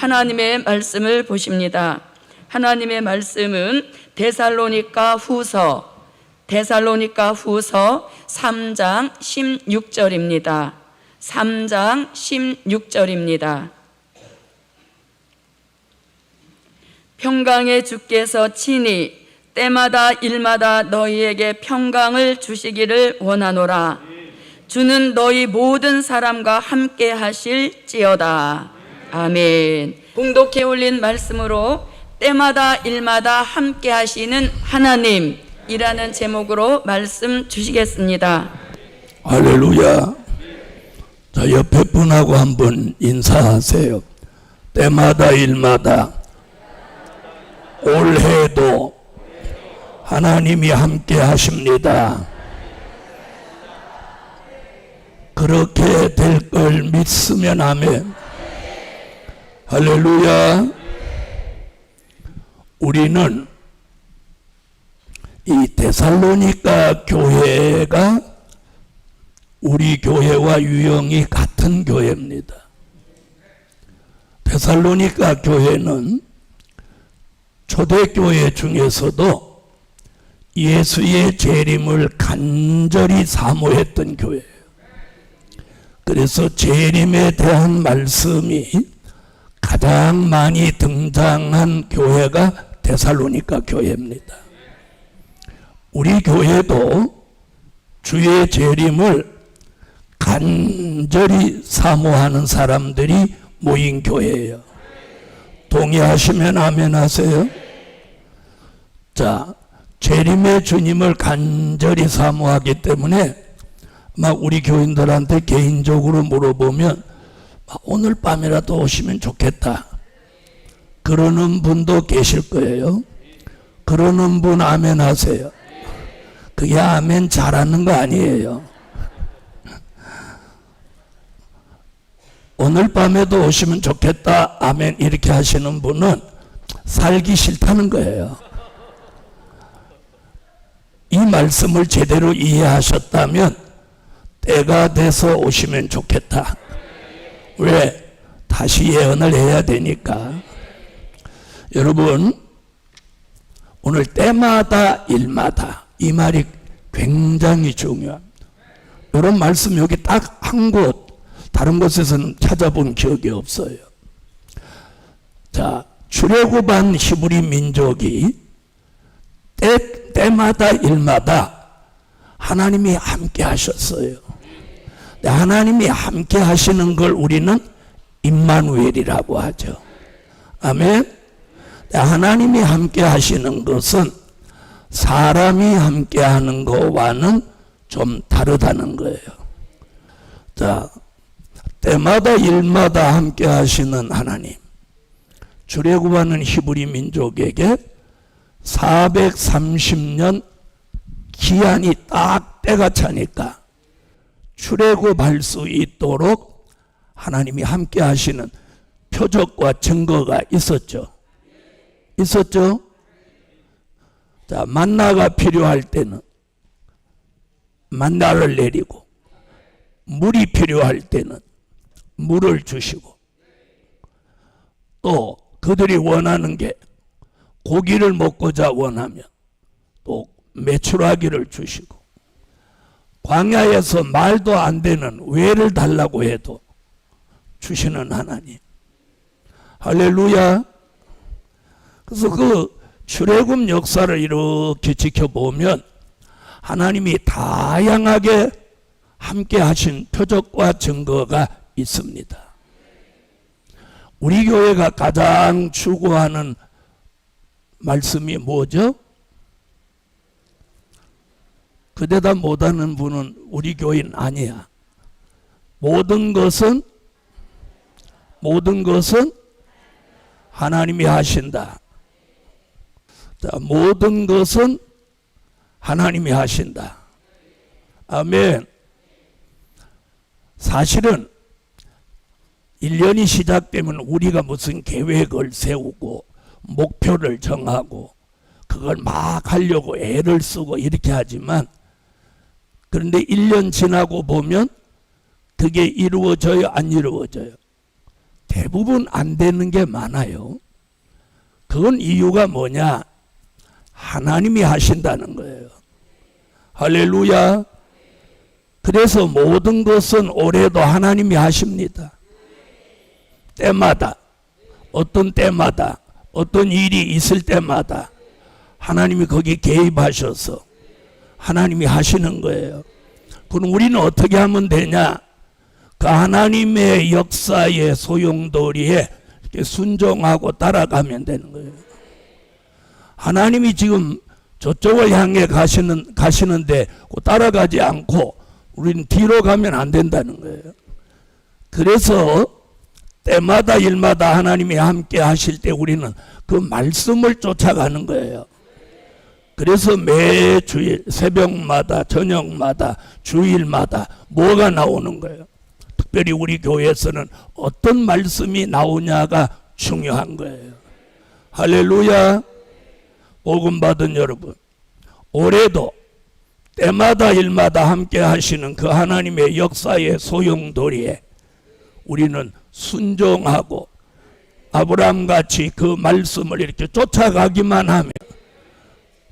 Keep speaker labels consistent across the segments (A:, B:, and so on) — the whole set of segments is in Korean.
A: 하나님의 말씀을 보십니다. 하나님의 말씀은 데살로니가 후서 3장 16절입니다. 3장 16절입니다. 평강의 주께서 친히 때마다 일마다 너희에게 평강을 주시기를 원하노라. 주는 너희 모든 사람과 함께 하실지어다. 아멘. 봉독해 올린 말씀으로 때마다 일마다 함께 하시는 하나님이라는 제목으로 말씀 주시겠습니다.
B: 할렐루야. 자, 옆에 분하고 한번 인사하세요. 때마다 일마다 올해도 하나님이 함께 하십니다. 그렇게 될 걸 믿으면 아멘. 할렐루야. 우리는 이 데살로니가 교회가 우리 교회와 유형이 같은 교회입니다. 데살로니가 교회는 초대교회 중에서도 예수의 재림을 간절히 사모했던 교회예요. 그래서 재림에 대한 말씀이 가장 많이 등장한 교회가 데살로니가 교회입니다. 우리 교회도 주의 재림을 간절히 사모하는 사람들이 모인 교회예요. 동의하시면 아멘 하세요. 자, 재림의 주님을 간절히 사모하기 때문에 막 우리 교인들한테 개인적으로 물어보면 오늘 밤이라도 오시면 좋겠다 그러는 분도 계실 거예요. 그러는 분 아멘 하세요. 그게 아멘 잘하는 거 아니에요. 오늘 밤에도 오시면 좋겠다 아멘 이렇게 하시는 분은 살기 싫다는 거예요. 이 말씀을 제대로 이해하셨다면 때가 돼서 오시면 좋겠다. 왜? 다시 예언을 해야 되니까. 여러분, 오늘 때마다 일마다 이 말이 굉장히 중요합니다. 이런 말씀 여기 딱 한 곳, 다른 곳에서는 찾아본 기억이 없어요. 자, 출애굽한 히브리 민족이 때마다 일마다 하나님이 함께 하셨어요. 하나님이 함께 하시는 걸 우리는 임마누엘이라고 하죠. 아멘. 하나님이 함께 하시는 것은 사람이 함께 하는 것과는 좀 다르다는 거예요. 자, 때마다 일마다 함께 하시는 하나님. 출애굽하는 히브리 민족에게 430년 기한이 딱 때가 차니까 출애굽할 수 있도록 하나님이 함께 하시는 표적과 증거가 있었죠. 있었죠? 자, 만나가 필요할 때는 만나를 내리고 물이 필요할 때는 물을 주시고 또 그들이 원하는 게 고기를 먹고자 원하면 또 메추라기를 주시고 광야에서 말도 안 되는 왜를 달라고 해도 주시는 하나님. 할렐루야. 그래서 그 출애굽 역사를 이렇게 지켜보면 하나님이 다양하게 함께 하신 표적과 증거가 있습니다. 우리 교회가 가장 추구하는 말씀이 뭐죠? 그 대답 못하는 분은 우리 교인 아니야. 모든 것은 하나님이 하신다. 자, 모든 것은 하나님이 하신다. 아멘. 사실은 1년이 시작되면 우리가 무슨 계획을 세우고 목표를 정하고 그걸 막 하려고 애를 쓰고 이렇게 하지만 그런데 1년 지나고 보면 그게 이루어져요? 안 이루어져요? 대부분 안 되는 게 많아요. 그건 이유가 뭐냐? 하나님이 하신다는 거예요. 할렐루야. 그래서 모든 것은 올해도 하나님이 하십니다. 때마다, 어떤 때마다, 어떤 일이 있을 때마다 하나님이 거기 개입하셔서 하나님이 하시는 거예요. 그럼 우리는 어떻게 하면 되냐? 그 하나님의 역사의 소용돌이에 순종하고 따라가면 되는 거예요. 하나님이 지금 저쪽을 향해 가시는데 따라가지 않고 우리는 뒤로 가면 안 된다는 거예요. 그래서 때마다 일마다 하나님이 함께 하실 때 우리는 그 말씀을 쫓아가는 거예요. 그래서 매 주일 새벽마다 저녁마다 주일마다 뭐가 나오는 거예요. 특별히 우리 교회에서는 어떤 말씀이 나오냐가 중요한 거예요. 할렐루야. 복음 받은 여러분, 올해도 때마다 일마다 함께 하시는 그 하나님의 역사의 소용돌이에 우리는 순종하고 아브라함같이 그 말씀을 이렇게 쫓아가기만 하면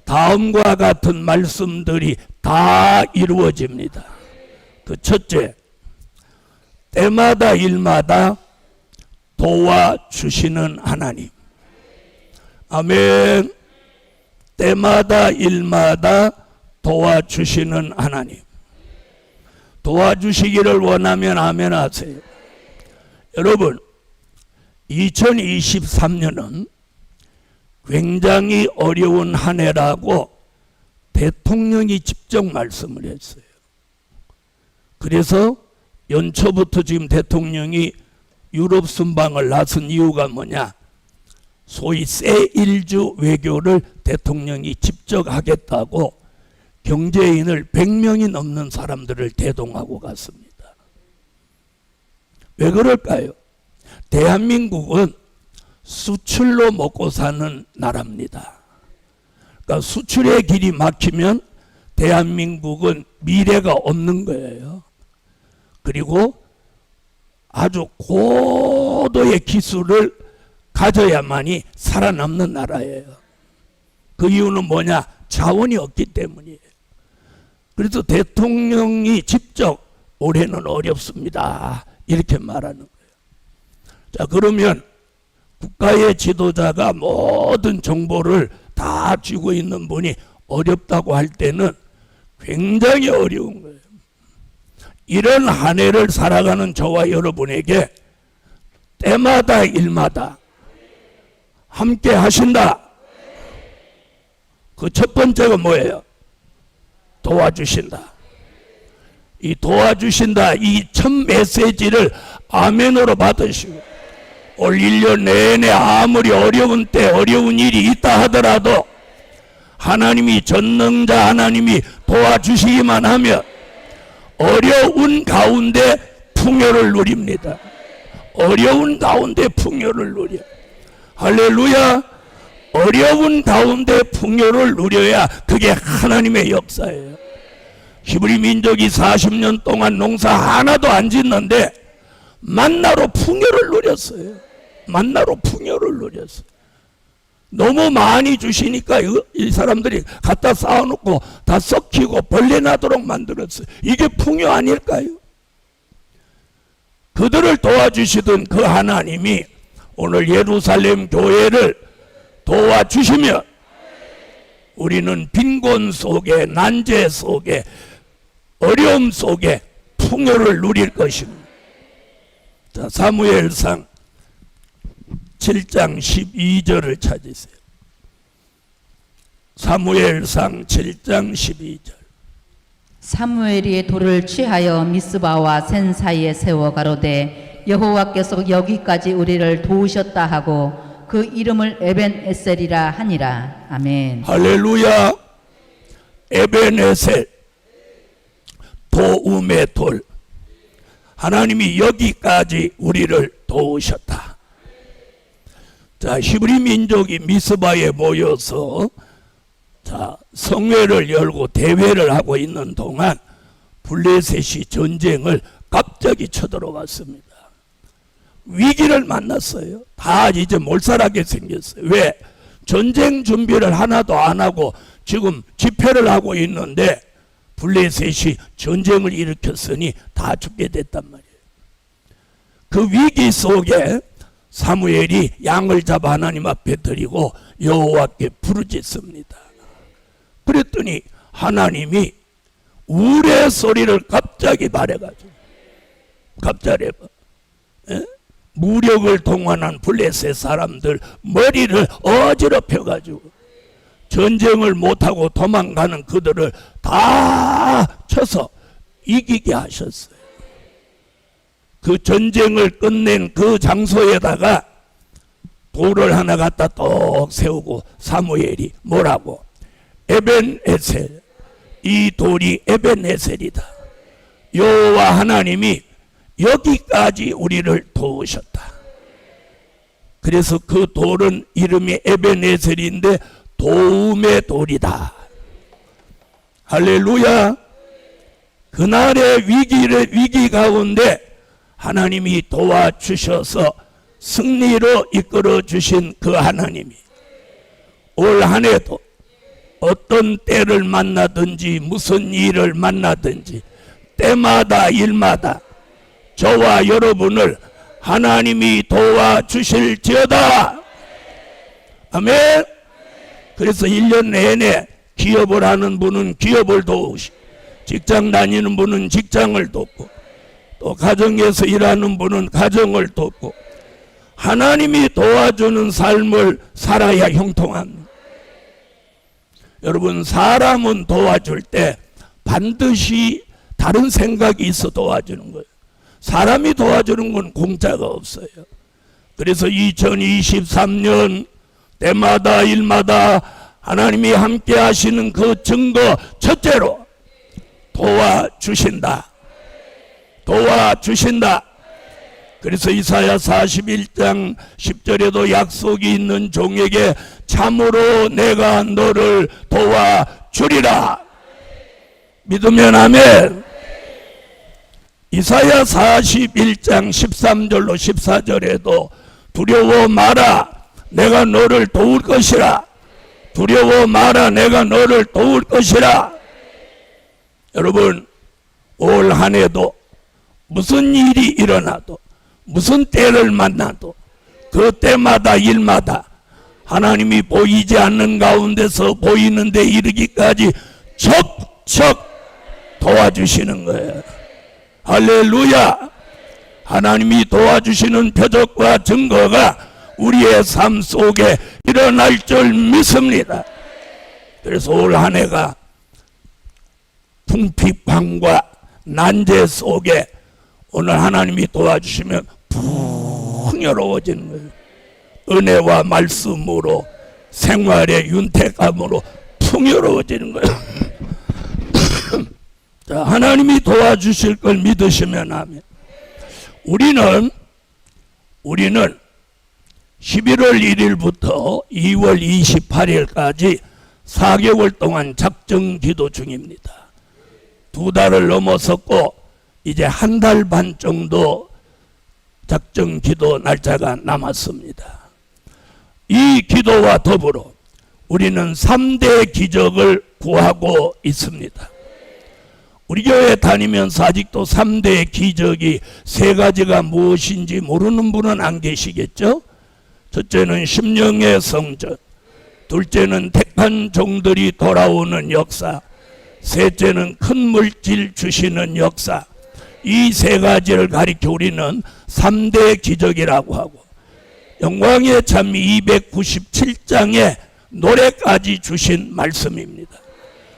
B: 다음과 같은 말씀들이 다 이루어집니다. 그 첫째, 때마다 일마다 도와주시는 하나님. 아멘. 때마다 일마다 도와주시는 하나님. 도와주시기를 원하면 아멘 하세요. 여러분, 2023년은 굉장히 어려운 한 해라고 대통령이 직접 말씀을 했어요. 그래서 연초부터 지금 대통령이 유럽 순방을 나선 이유가 뭐냐? 소위 새1주 외교를 대통령이 직접 하겠다고 경제인을 100명이 넘는 사람들을 대동하고 갔습니다. 왜 그럴까요? 대한민국은 수출로 먹고 사는 나라입니다. 그러니까 수출의 길이 막히면 대한민국은 미래가 없는 거예요. 그리고 아주 고도의 기술을 가져야만이 살아남는 나라예요. 그 이유는 뭐냐? 자원이 없기 때문이에요. 그래서 대통령이 직접 올해는 어렵습니다 이렇게 말하는 거예요. 자, 그러면 국가의 지도자가 모든 정보를 다 쥐고 있는 분이 어렵다고 할 때는 굉장히 어려운 거예요. 이런 한 해를 살아가는 저와 여러분에게 때마다 일마다 함께 하신다. 그 첫 번째가 뭐예요? 도와주신다. 이 도와주신다, 이 첫 메시지를 아멘으로 받으시고 올 1년 내내 아무리 어려운 때 어려운 일이 있다 하더라도 하나님이 전능자 하나님이 도와주시기만 하면 어려운 가운데 풍요를 누립니다. 어려운 가운데 풍요를 누려. 할렐루야. 어려운 가운데 풍요를 누려야 그게 하나님의 역사예요. 히브리 민족이 40년 동안 농사 하나도 안 짓는데 만나로 풍요를 누렸어요. 만나로 풍요를 누렸어요. 너무 많이 주시니까 이 사람들이 갖다 쌓아놓고 다 썩히고 벌레 나도록 만들었어요. 이게 풍요 아닐까요? 그들을 도와주시던 그 하나님이 오늘 예루살렘 교회를 도와주시면 우리는 빈곤 속에 난제 속에 어려움 속에 풍요를 누릴 것입니다. 자, 사무엘상 7장 12절을 찾으세요. 사무엘상 7장 12절.
C: 사무엘이 돌을 취하여 미스바와 센 사이에 세워 가로되 여호와께서 여기까지 우리를 도우셨다 하고 그 이름을 에벤에셀이라 하니라. 아멘.
B: 할렐루야. 에벤에셀, 도움의 돌. 하나님이 여기까지 우리를 도우셨다. 자, 히브리 민족이 미스바에 모여서 자, 성회를 열고 대회를 하고 있는 동안 블레셋이 전쟁을 갑자기 쳐들어왔습니다. 위기를 만났어요. 다 이제 몰살하게 생겼어요. 왜? 전쟁 준비를 하나도 안 하고 지금 집회를 하고 있는데 블레셋이 전쟁을 일으켰으니 다 죽게 됐단 말이에요. 그 위기 속에 사무엘이 양을 잡아 하나님 앞에 드리고 여호와께 부르짖습니다. 그랬더니 하나님이 우레 소리를 갑자기 말해가지고, 갑자기 무력을 동원한 블레셋 사람들 머리를 어지럽혀가지고 전쟁을 못하고 도망가는 그들을 다 쳐서 이기게 하셨어요. 그 전쟁을 끝낸 그 장소에다가 돌을 하나 갖다 똑 세우고 사무엘이 뭐라고? 에벤에셀, 이 돌이 에벤에셀이다. 여호와 하나님이 여기까지 우리를 도우셨다. 그래서 그 돌은 이름이 에벤에셀인데 도움의 돌이다. 할렐루야. 그날의 위기 가운데 하나님이 도와주셔서 승리로 이끌어 주신 그 하나님이 올 한 해도 어떤 때를 만나든지 무슨 일을 만나든지 때마다 일마다 저와 여러분을 하나님이 도와주실지어다. 아멘. 그래서 1년 내내 기업을 하는 분은 기업을 도우시고, 직장 다니는 분은 직장을 돕고, 또 가정에서 일하는 분은 가정을 돕고, 하나님이 도와주는 삶을 살아야 형통합니다. 여러분, 사람은 도와줄 때 반드시 다른 생각이 있어 도와주는 거예요. 사람이 도와주는 건 공짜가 없어요. 그래서 2023년 때마다 일마다 하나님이 함께 하시는 그 증거 첫째로 도와주신다. 도와주신다. 그래서 이사야 41장 10절에도 약속이 있는 종에게 참으로 내가 너를 도와주리라. 믿으면 아멘. 이사야 41장 13절로 14절에도 두려워 마라, 내가 너를 도울 것이라. 두려워 마라, 내가 너를 도울 것이라. 여러분, 올 한 해도 무슨 일이 일어나도 무슨 때를 만나도 그 때마다 일마다 하나님이 보이지 않는 가운데서 보이는 데 이르기까지 척척 도와주시는 거예요. 할렐루야. 하나님이 도와주시는 표적과 증거가 우리의 삶 속에 일어날 줄 믿습니다. 그래서 올 한 해가 풍핍함과 난제 속에 오늘 하나님이 도와주시면 풍요로워지는 거예요. 은혜와 말씀으로 생활의 윤택함으로 풍요로워지는 거예요. 자, 하나님이 도와주실 걸 믿으시면 아멘. 우리는 11월 1일부터 2월 28일까지 4개월 동안 작정 기도 중입니다. 2달을 넘어섰고 이제 1달 반 정도 작정 기도 날짜가 남았습니다. 이 기도와 더불어 우리는 3대 기적을 구하고 있습니다. 우리 교회 다니면서 아직도 3대 기적이 3가지가 무엇인지 모르는 분은 안 계시겠죠? 첫째는 심령의 성전, 둘째는 택한 종들이 돌아오는 역사, 셋째는 큰 물질 주시는 역사. 이 3가지를 가리켜 우리는 3대 기적이라고 하고, 영광의 찬미 297장에 노래까지 주신 말씀입니다.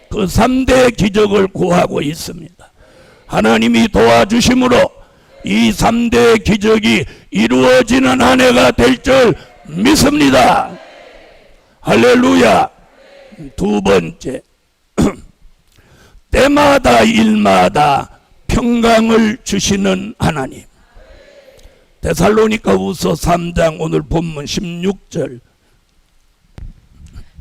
B: 그 3대 기적을 구하고 있습니다. 하나님이 도와주심으로 이 3대 기적이 이루어지는 한 해가 될 줄 믿습니다. 할렐루야. 2번째, 때마다 일마다 평강을 주시는 하나님. 데살로니가후서 3장 오늘 본문 16절.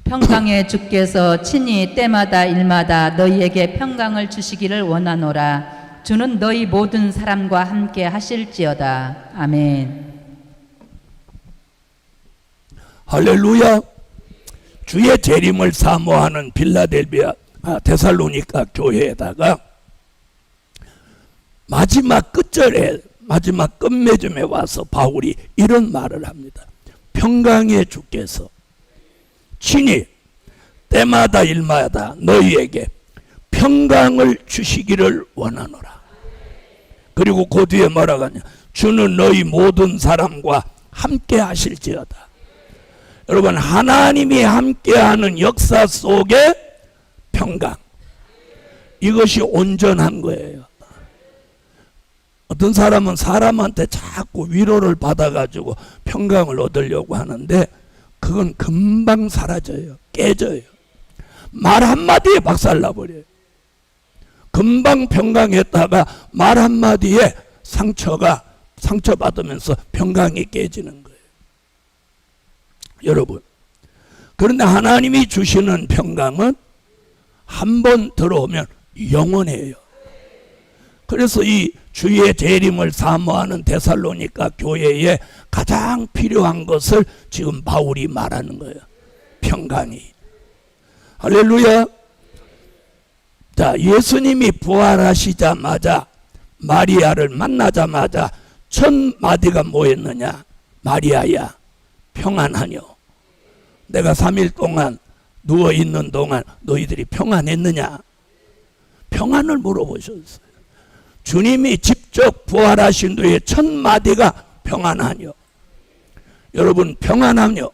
C: 평강의 주께서 친히 때마다 일마다 너희에게 평강을 주시기를 원하노라. 주는 너희 모든 사람과 함께 하실지어다. 아멘.
B: 할렐루야. 주의 재림을 사모하는 데살로니가 교회에다가 마지막 끝절에, 마지막 끝맺음에 와서 바울이 이런 말을 합니다. 평강의 주께서 친히 때마다 일마다 너희에게 평강을 주시기를 원하노라. 그리고 그 뒤에 뭐라고 하냐? 주는 너희 모든 사람과 함께 하실지어다. 여러분, 하나님이 함께하는 역사 속에 평강, 이것이 온전한 거예요. 어떤 사람은 사람한테 자꾸 위로를 받아가지고 평강을 얻으려고 하는데 그건 금방 사라져요. 깨져요. 말 한마디에 박살나버려요. 금방 평강했다가 말 한마디에 상처받으면서 평강이 깨지는 거예요. 여러분, 그런데 하나님이 주시는 평강은 한 번 들어오면 영원해요. 그래서 이 주의 재림을 사모하는 데살로니가 교회에 가장 필요한 것을 지금 바울이 말하는 거예요. 평강이. 할렐루야. 자, 예수님이 부활하시자마자 마리아를 만나자마자 첫 마디가 뭐였느냐? 마리아야, 평안하뇨. 내가 3일 동안 누워있는 동안 너희들이 평안했느냐? 평안을 물어보셨어요. 주님이 직접 부활하신 후에 첫 마디가 평안하뇨. 여러분, 평안하뇨?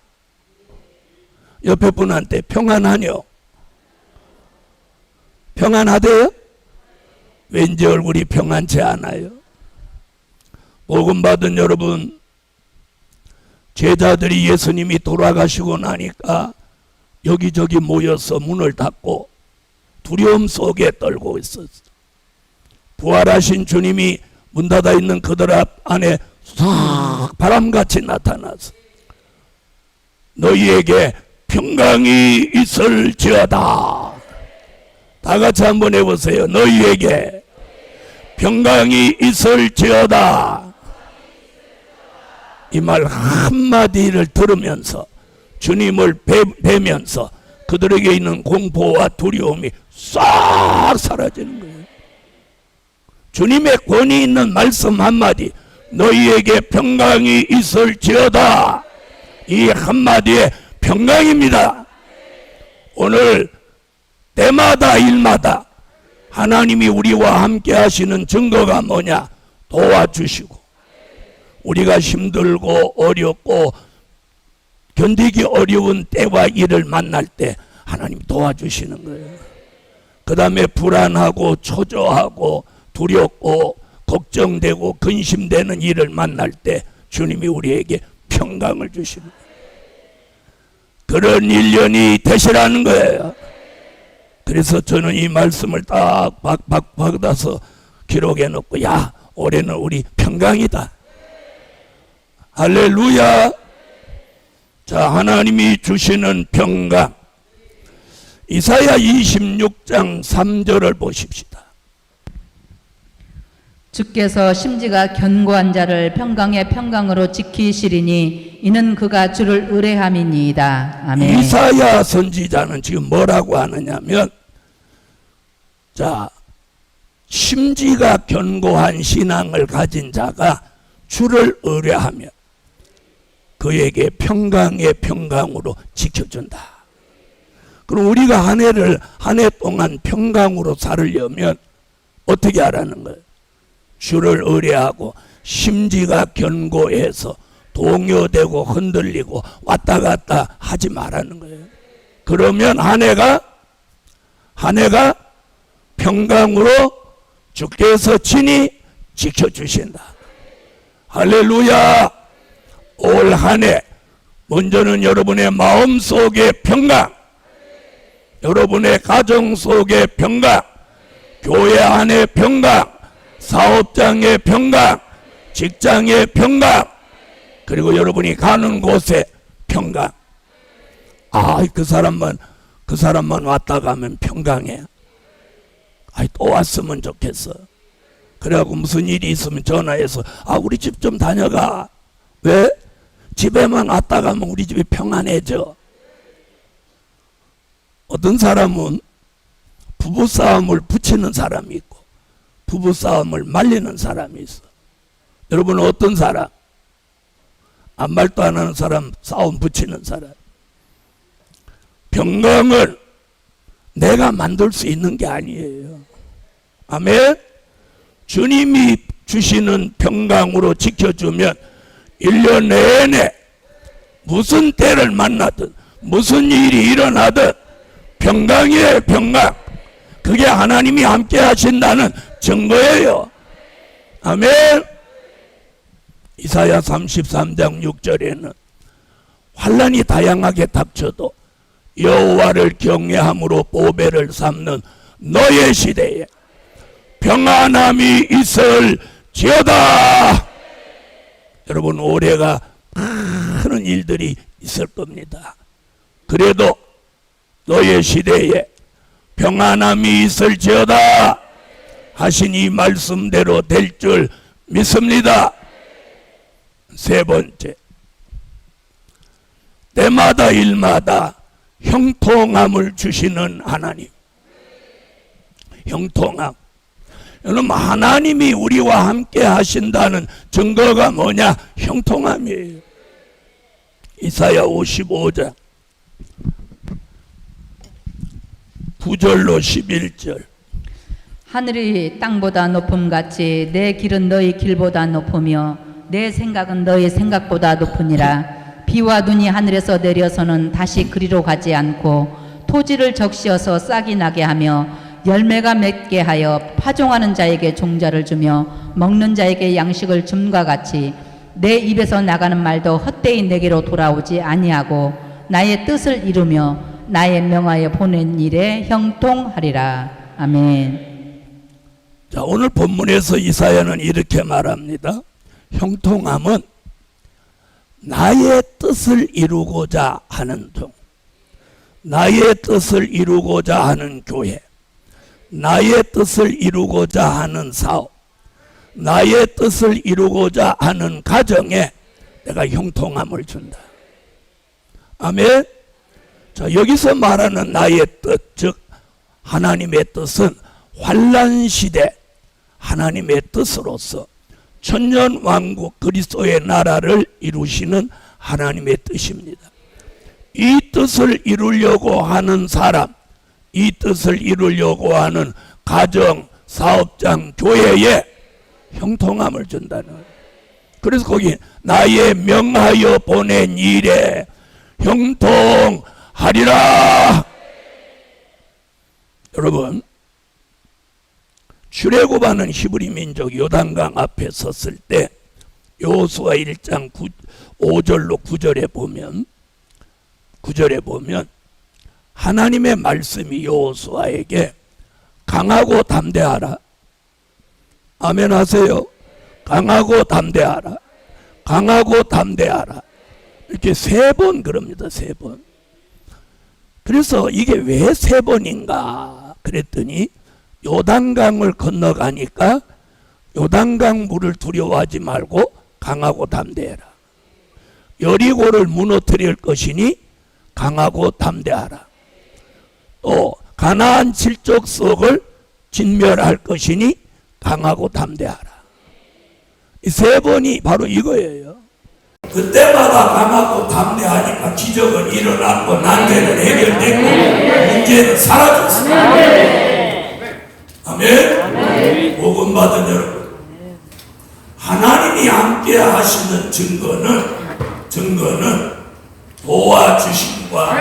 B: 옆에 분한테 평안하뇨? 평안하대요? 왠지 얼굴이 평안치 않아요. 복음 받은 여러분, 제자들이 예수님이 돌아가시고 나니까 여기저기 모여서 문을 닫고 두려움 속에 떨고 있었어. 부활하신 주님이 문 닫아 있는 그들 앞 안에 싹 바람같이 나타나서 너희에게 평강이 있을지어다. 다 같이 한번 해보세요. 너희에게 평강이 있을지어다. 이 말 한마디를 들으면서 주님을 뵈면서 그들에게 있는 공포와 두려움이 싹 사라지는 거예요. 주님의 권위 있는 말씀 한마디, 너희에게 평강이 있을지어다. 이 한마디에 평강입니다. 오늘 때마다 일마다 하나님이 우리와 함께 하시는 증거가 뭐냐? 도와주시고, 우리가 힘들고 어렵고 견디기 어려운 때와 일을 만날 때 하나님 도와주시는 거예요. 그 다음에 불안하고 초조하고 두렵고 걱정되고 근심되는 일을 만날 때 주님이 우리에게 평강을 주시는 거예요. 그런 일련이 되시라는 거예요. 그래서 저는 이 말씀을 딱 받아서 기록해 놓고, 야, 올해는 우리 평강이다. 할렐루야. 자, 하나님이 주시는 평강. 이사야 26장 3절을 보십시다.
C: 주께서 심지가 견고한 자를 평강의 평강으로 지키시리니 이는 그가 주를 의뢰함이니이다. 아멘.
B: 이사야 선지자는 지금 뭐라고 하느냐면, 자, 심지가 견고한 신앙을 가진 자가 주를 의뢰하며 그에게 평강의 평강으로 지켜준다. 그럼 우리가 한 해 동안 평강으로 살으려면 어떻게 하라는 거예요? 주를 의뢰하고 심지가 견고해서 동요되고 흔들리고 왔다 갔다 하지 말라는 거예요. 그러면 한 해가 평강으로 주께서 친히 지켜주신다. 할렐루야. 올 한 해 먼저는 여러분의 마음 속의 평강, 여러분의 가정 속의 평강, 교회 안의 평강, 사업장의 평강, 직장의 평강, 그리고 여러분이 가는 곳에 평강. 그 사람만 왔다 가면 평강해. 또 왔으면 좋겠어. 그래갖고 무슨 일이 있으면 전화해서 우리 집 좀 다녀가. 왜? 집에만 왔다 가면 우리 집이 평안해져. 어떤 사람은 부부싸움을 붙이는 사람이 있고 부부싸움을 말리는 사람이 있어. 여러분은 어떤 사람? 아무 말도 안 하는 사람, 싸움 붙이는 사람. 평강을 내가 만들 수 있는 게 아니에요. 아멘? 주님이 주시는 평강으로 지켜주면 1년 내내 무슨 때를 만나든 무슨 일이 일어나든 평강이에요. 평강. 그게 하나님이 함께 하신다는 증거예요. 아멘. 이사야 33장 6절에는 환난이 다양하게 닥쳐도 여호와를 경외함으로 보배를 삼는 너의 시대에 평안함이 있을지어다. 여러분, 올해가 많은 일들이 있을 겁니다. 그래도 너의 시대에 평안함이 있을지어다 하신 이 말씀대로 될 줄 믿습니다. 세 번째, 때마다 일마다 형통함을 주시는 하나님. 형통함. 여러분, 하나님이 우리와 함께 하신다는 증거가 뭐냐? 형통함이에요. 이사야 55장 9절로 11절.
C: 하늘이 땅보다 높음같이 내 길은 너희 길보다 높으며 내 생각은 너희 생각보다 높으니라. 비와 눈이 하늘에서 내려서는 다시 그리로 가지 않고 토지를 적시어서 싹이 나게 하며 열매가 맺게 하여 파종하는 자에게 종자를 주며 먹는 자에게 양식을 줌과 같이 내 입에서 나가는 말도 헛되이 내게로 돌아오지 아니하고 나의 뜻을 이루며 나의 명하여 보낸 일에 형통하리라. 아멘.
B: 자, 오늘 본문에서 이사야는 이렇게 말합니다. 형통함은 나의 뜻을 이루고자 하는 종, 나의 뜻을 이루고자 하는 교회, 나의 뜻을 이루고자 하는 사업, 나의 뜻을 이루고자 하는 가정에 내가 형통함을 준다. 아멘. 자, 여기서 말하는 나의 뜻, 즉 하나님의 뜻은 환난 시대 하나님의 뜻으로서 천년왕국 그리스도의 나라를 이루시는 하나님의 뜻입니다. 이 뜻을 이루려고 하는 사람, 이 뜻을 이루려고 하는 가정, 사업장, 교회에 형통함을 준다는 거예요. 그래서 거기 나의 명하여 보낸 일에 형통하리라. 여러분, 출애굽하는 히브리 민족 요단강 앞에 섰을 때 여호수아 1장 5절로 9절에 보면 하나님의 말씀이 여호수아에게 강하고 담대하라. 아멘 하세요. 강하고 담대하라. 강하고 담대하라. 이렇게 3번 그럽니다. 3번. 그래서 이게 왜 3번인가 그랬더니 요단강을 건너가니까 요단강 물을 두려워하지 말고 강하고 담대해라. 여리고를 무너뜨릴 것이니 강하고 담대하라. 또 가나안 칠족석을 진멸할 것이니 강하고 담대하라. 이 3번이 바로 이거예요. 그때마다 강하고 담대하니까 기적은 일어났고 난제는 해결됐고 문제는 사라졌습니다. 아멘. 복음 받은 여러분, 하나님이 함께 하시는 증거는 도와주심과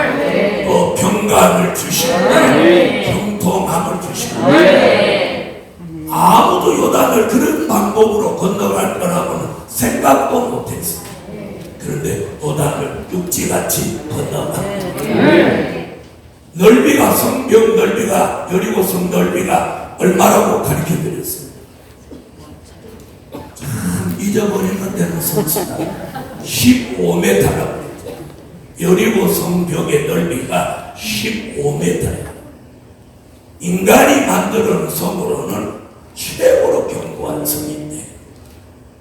B: 또 평강을 주시고 형통함을 주시고, 아무도 요단을 그런 방법으로 건너갈 거라고는 생각도 못했어요. 그런데 요단을 육지같이 건너갑니다. 넓이가, 성벽 넓이가, 여리고성 넓이가 얼마라고 가르쳐 드렸어요. 참 잊어버리는 데는 성수다. 15m라고 그랬죠. 여리고성 벽의 넓이가 15m야. 인간이 만들어 놓은 성으로는 최고로 견고한 성인데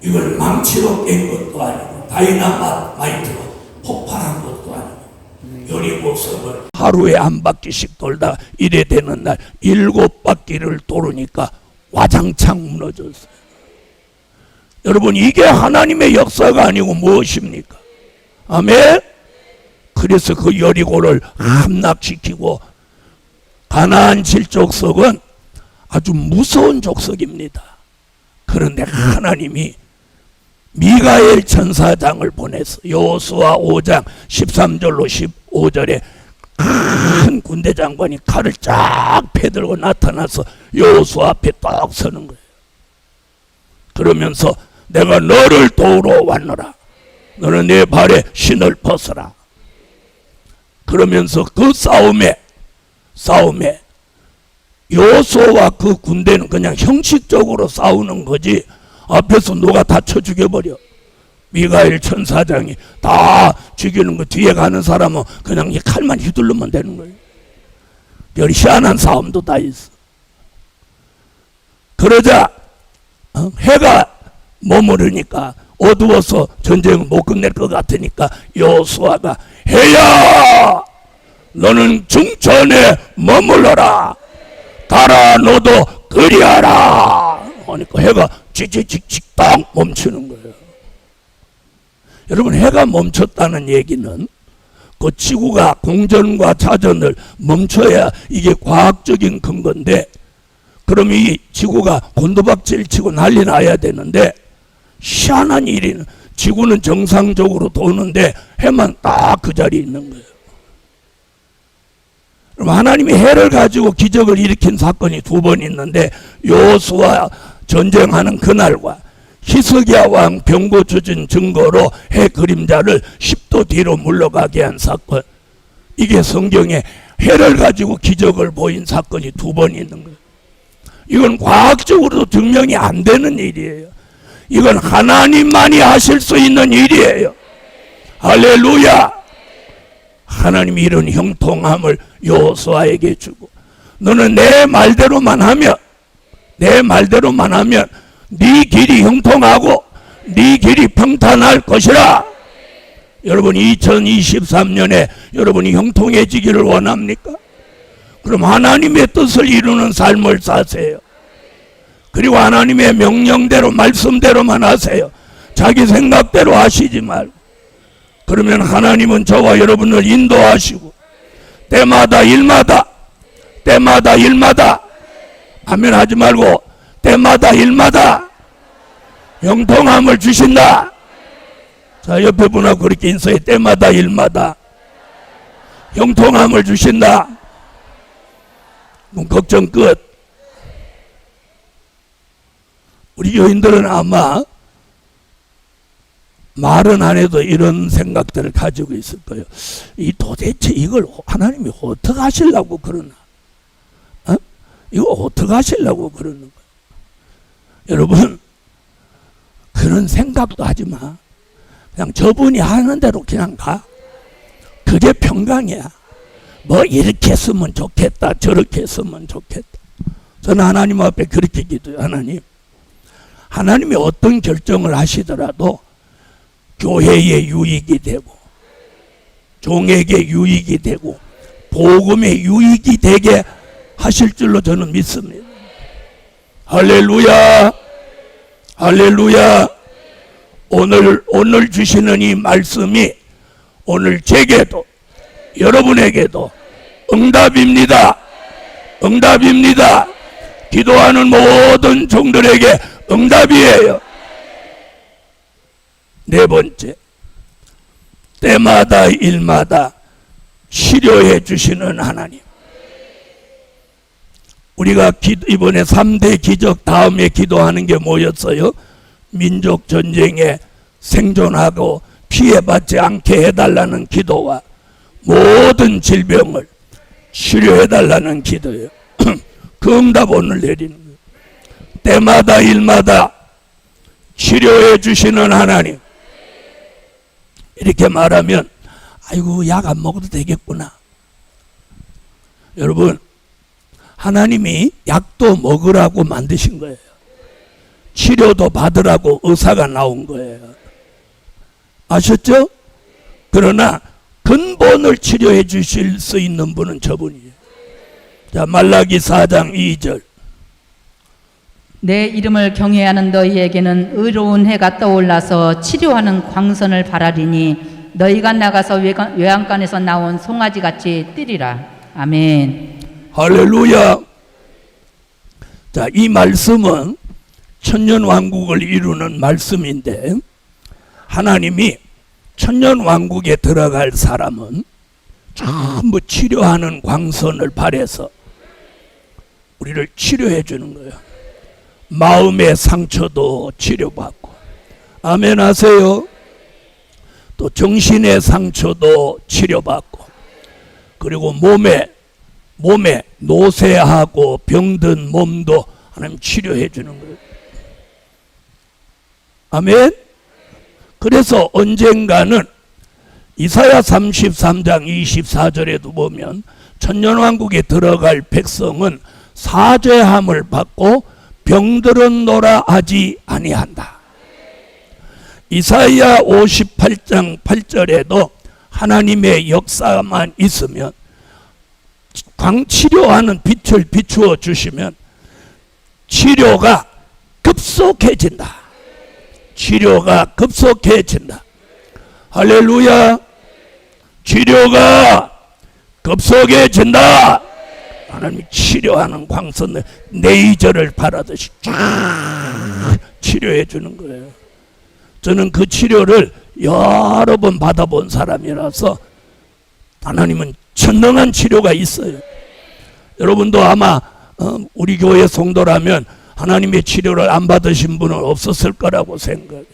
B: 이걸 망치로 깬 것도 아니고 다이나마이트로 폭발한 것도 아니고 여리고성을 하루에 한 바퀴씩 돌다 이래 되는 날 7바퀴를 도르니까 와장창 무너졌어요. 여러분, 이게 하나님의 역사가 아니고 무엇입니까? 아멘. 그래서 그 여리고를 함락시키고, 가나안 7족속은 아주 무서운 족속입니다. 그런데 하나님이 미가엘 천사장을 보내서 여호수아 5장 13절로 15절에 큰 군대 장관이 칼을 쫙 펴들고 나타나서 여호수아 앞에 딱 서는 거예요. 그러면서 내가 너를 도우러 왔노라. 너는 내 발에 신을 벗어라. 그러면서 그 싸움에 여호수아와 그 군대는 그냥 형식적으로 싸우는 거지, 앞에서 누가 다 쳐 죽여버려. 미가엘 천사장이 다 죽이는 거, 뒤에 가는 사람은 그냥 이 칼만 휘둘르면 되는 거예요. 별 희한한 싸움도 다 있어. 그러자 해가 머무르니까, 어두워서 전쟁을 못 끝낼 것 같으니까 여호수아가 해야 너는 중천에 머물러라. 가라 너도 그리하라. 그러니까 해가 찍찍찍찍 딱 멈추는 거예요. 여러분, 해가 멈췄다는 얘기는 그 지구가 공전과 자전을 멈춰야 이게 과학적인 근거인데, 그럼 이 지구가 곤두박질 치고 난리 나야 되는데, 희한한 일이는 지구는 정상적으로 도는데 해만 딱 그 자리에 있는 거예요. 그럼 하나님이 해를 가지고 기적을 일으킨 사건이 2번 있는데, 여호수아 전쟁하는 그날과 히스기야 왕 병고 주진 증거로 해 그림자를 10도 뒤로 물러가게 한 사건, 이게 성경에 해를 가지고 기적을 보인 사건이 2번 있는 거예요. 이건 과학적으로도 증명이 안 되는 일이에요. 이건 하나님만이 하실 수 있는 일이에요. 할렐루야. 하나님이 이런 형통함을 여호수아에게 주고, 너는 내 말대로만 하면 네 길이 형통하고 네 길이 평탄할 것이라. 여러분, 2023년에 여러분이 형통해지기를 원합니까? 그럼 하나님의 뜻을 이루는 삶을 사세요. 그리고 하나님의 명령대로, 말씀대로만 하세요. 자기 생각대로 하시지 말고. 그러면 하나님은 저와 여러분을 인도하시고 때마다 일마다 아멘 하지 말고 때마다 일마다 형통함을 주신다. 자, 옆에 분하고 그렇게 인사해. 때마다 일마다 형통함을 주신다. 그럼 걱정 끝. 우리 교인들은 아마 말은 안 해도 이런 생각들을 가지고 있을 거예요. 이 도대체 이걸 하나님이 어떻게 하시려고 그러나? 이거 어떻게 하시려고 그러는 거예요? 여러분, 그런 생각도 하지 마. 그냥 저분이 하는 대로 그냥 가. 그게 평강이야. 뭐 이렇게 했으면 좋겠다, 저렇게 했으면 좋겠다. 저는 하나님 앞에 그렇게 기도해요. 하나님이 어떤 결정을 하시더라도 교회에 유익이 되고, 종에게 유익이 되고, 복음에 유익이 되게 하실 줄로 저는 믿습니다. 할렐루야. 할렐루야. 오늘 주시는 이 말씀이 오늘 제게도 여러분에게도 응답입니다. 응답입니다. 기도하는 모든 종들에게 응답이에요. 네 번째, 때마다 일마다 치료해 주시는 하나님. 우리가 이번에 3대 기적 다음에 기도하는 게 뭐였어요? 민족 전쟁에 생존하고 피해받지 않게 해달라는 기도와 모든 질병을 치료해달라는 기도예요. 그 응답 오늘 내리는 거예요. 때마다 일마다 치료해 주시는 하나님. 이렇게 말하면 아이고, 약 안 먹어도 되겠구나. 여러분, 하나님이 약도 먹으라고 만드신 거예요. 치료도 받으라고 의사가 나온 거예요. 아셨죠? 그러나 근본을 치료해 주실 수 있는 분은 저분이에요. 자, 말라기 4장 2절.
C: 내 이름을 경외하는 너희에게는 의로운 해가 떠올라서 치료하는 광선을 바라리니 너희가 나가서 외양간에서 나온 송아지같이 뛰리라. 아멘.
B: 할렐루야. 자, 이 말씀은 천년왕국을 이루는 말씀인데, 하나님이 천년왕국에 들어갈 사람은 전부 치료하는 광선을 발해서 우리를 치료해 주는 거예요. 마음의 상처도 치료받고, 아멘 하세요. 또 정신의 상처도 치료받고, 그리고 몸에 노쇠하고 병든 몸도 하나님 치료해 주는 거예요. 아멘. 그래서 언젠가는 이사야 33장 24절에도 보면 천년왕국에 들어갈 백성은 사죄함을 받고 병들은 노라 하지 아니한다. 이사야 58장 8절에도 하나님의 역사만 있으면, 치료하는 빛을 비추어 주시면 치료가 급속해진다. 치료가 급속해진다. 할렐루야. 치료가 급속해진다. 하나님이 치료하는 광선을 레이저를 바라듯이 쫙 치료해 주는 거예요. 저는 그 치료를 여러 번 받아본 사람이라서 하나님은 전능한 치료가 있어요. 여러분도 아마 우리 교회 성도라면 하나님의 치료를 안 받으신 분은 없었을 거라고 생각해요.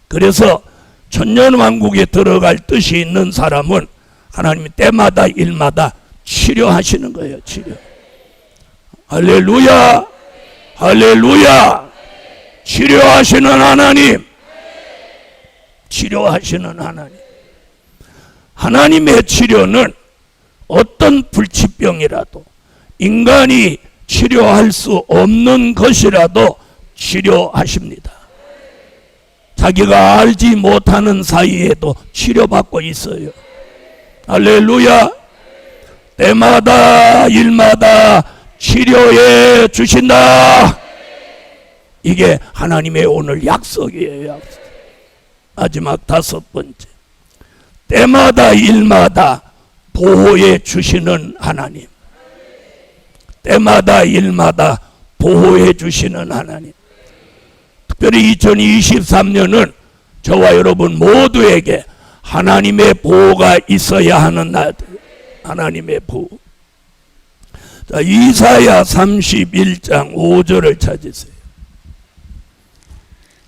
B: 그래서 천년왕국에 들어갈 뜻이 있는 사람은 하나님이 때마다 일마다 치료하시는 거예요. 치료. 할렐루야. 할렐루야. 치료하시는 하나님. 치료하시는 하나님. 하나님의 치료는 어떤 불치병이라도, 인간이 치료할 수 없는 것이라도 치료하십니다. 자기가 알지 못하는 사이에도 치료받고 있어요. 할렐루야. 때마다 일마다 치료해 주신다. 이게 하나님의 오늘 약속이에요. 약속. 마지막 5번째. 때마다 일마다 보호해 주시는 하나님. 때마다 일마다 보호해 주시는 하나님. 특별히 2023년은 저와 여러분 모두에게 하나님의 보호가 있어야 하는 날. 하나님의 보호. 자, 이사야 31장 5절을 찾으세요.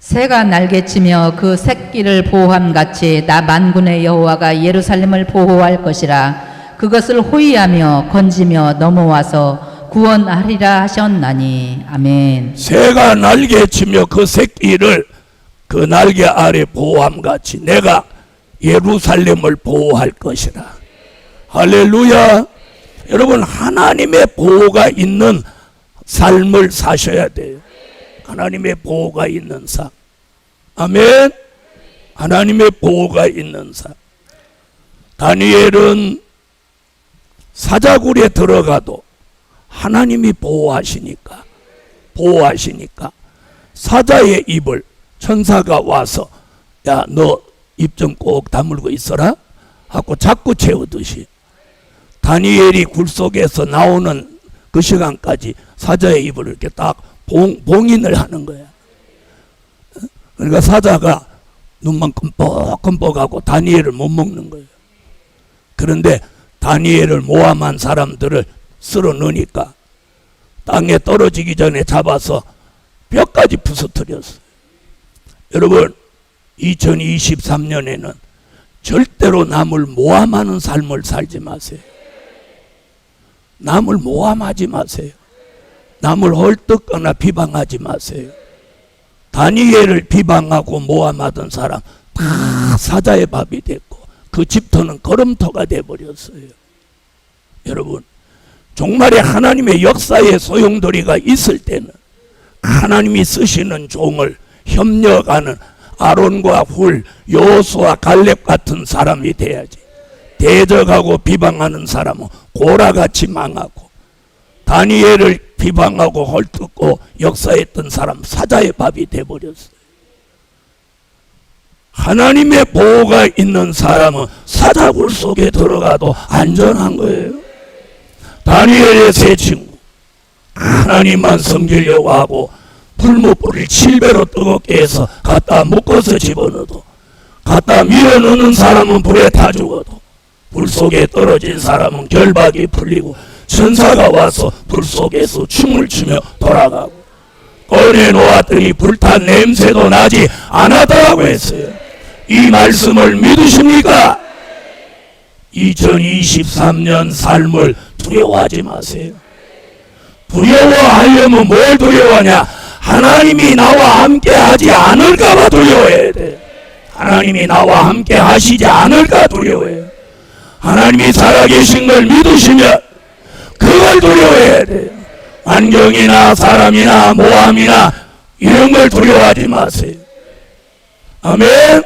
C: 새가 날개치며 그 새끼를 보호함같이 나 만군의 여호와가 예루살렘을 보호할 것이라. 그것을 호위하며 건지며 넘어와서 구원하리라 하셨나니. 아멘.
B: 새가 날개치며 그 새끼를 그 날개 아래 보호함같이 내가 예루살렘을 보호할 것이라. 할렐루야. 여러분, 하나님의 보호가 있는 삶을 사셔야 돼요. 하나님의 보호가 있는 삶. 아멘. 하나님의 보호가 있는 삶. 다니엘은 사자굴에 들어가도 하나님이 보호하시니까 사자의 입을 천사가 와서 야, 너 입 좀 꼭 다물고 있어라 하고 자꾸 채우듯이 다니엘이 굴 속에서 나오는 그 시간까지 사자의 입을 이렇게 딱 봉인을 하는 거야. 그러니까 사자가 눈만 끔뻑끔뻑하고 다니엘을 못 먹는 거예요. 그런데 다니엘을 모함한 사람들을 쓸어 넣으니까 땅에 떨어지기 전에 잡아서 뼈까지 부서뜨렸어요. 여러분, 2023년에는 절대로 남을 모함하는 삶을 살지 마세요. 남을 모함하지 마세요. 남을 헐뜯거나 비방하지 마세요. 다니엘을 비방하고 모함하던 사람 다 사자의 밥이 됐고 그 집터는 걸음터가 돼버렸어요. 여러분, 종말에 하나님의 역사의 소용돌이가 있을 때는 하나님이 쓰시는 종을 협력하는 아론과 훌, 여호수아, 갈렙 같은 사람이 돼야지. 대적하고 비방하는 사람은 고라같이 망하고, 다니엘을 비방하고 헐뜯고 역사했던 사람 사자의 밥이 돼버렸어요. 하나님의 보호가 있는 사람은 사자굴 속에 들어가도 안전한 거예요. 다니엘의 세 친구, 하나님만 섬기려고 하고 불못불을 7배로 뜨겁게 해서 갖다 묶어서 집어넣어도, 갖다 밀어넣는 사람은 불에 타 죽어도, 불 속에 떨어진 사람은 결박이 풀리고 천사가 와서 불 속에서 춤을 추며 돌아가고, 꺼내놓았더니 불탄 냄새도 나지 않았다고 했어요. 이 말씀을 믿으십니까? 2023년 삶을 두려워하지 마세요. 두려워하려면 뭘 두려워하냐? 하나님이 나와 함께 하지 않을까봐 두려워해야 돼. 하나님이 나와 함께 하시지 않을까 두려워해요. 하나님이 살아계신 걸 믿으시면 그걸 두려워해야 돼요. 환경이나 사람이나 모함이나 이런 걸 두려워하지 마세요. 아멘.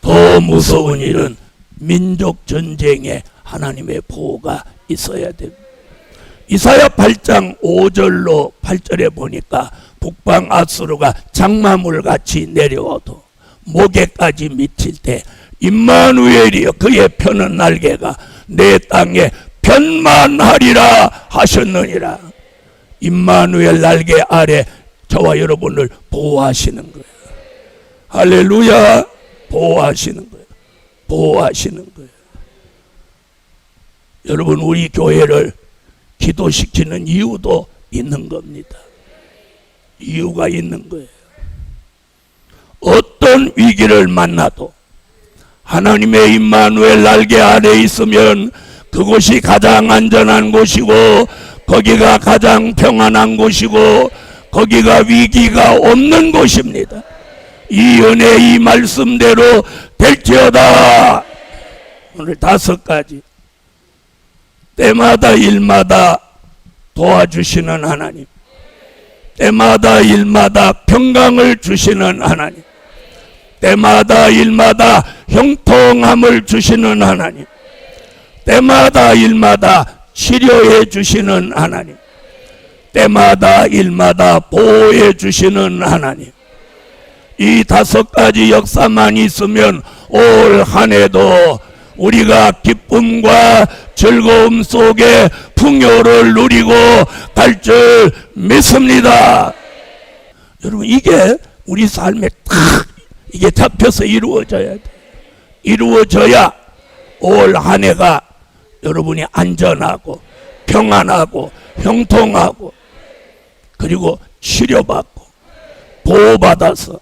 B: 더 무서운 일은 민족 전쟁에 하나님의 보호가 있어야 됩니다. 이사야 8장 5절로 8절에 보니까 북방 아수르가 장마물같이 내려와도 목에까지 미칠 때 임마누엘이여 그의 펴는 날개가 내 땅에 편만하리라 하셨느니라. 임마누엘 날개 아래 저와 여러분을 보호하시는 거예요. 할렐루야. 보호하시는 거예요. 보호하시는 거예요. 여러분, 우리 교회를 기도시키는 이유도 있는 겁니다. 이유가 있는 거예요. 어떤 위기를 만나도 하나님의 임마누엘 날개 아래 있으면 그곳이 가장 안전한 곳이고, 거기가 가장 평안한 곳이고, 거기가 위기가 없는 곳입니다. 이 은혜, 이 말씀대로 될지어다. 오늘 5가지. 때마다 일마다 도와주시는 하나님, 때마다 일마다 평강을 주시는 하나님, 때마다 일마다 형통함을 주시는 하나님, 때마다 일마다 치료해 주시는 하나님, 때마다 일마다 보호해 주시는 하나님. 이 5가지 역사만 있으면 올 한 해도 우리가 기쁨과 즐거움 속에 풍요를 누리고 갈 줄 믿습니다. 여러분, 이게 우리 삶에 딱 이게 잡혀서 이루어져야 돼. 이루어져야 올 한 해가 여러분이 안전하고 평안하고 형통하고 그리고 치료받고 보호받아서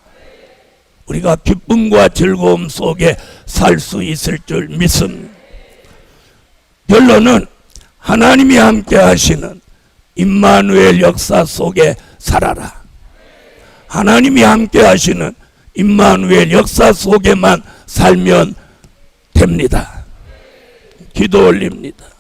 B: 우리가 기쁨과 즐거움 속에 살 수 있을 줄 믿습니다. 결론은 하나님이 함께 하시는 임마누엘 역사 속에 살아라. 하나님이 함께 하시는 임마누엘 역사 속에만 살면 됩니다. 기도 올립니다.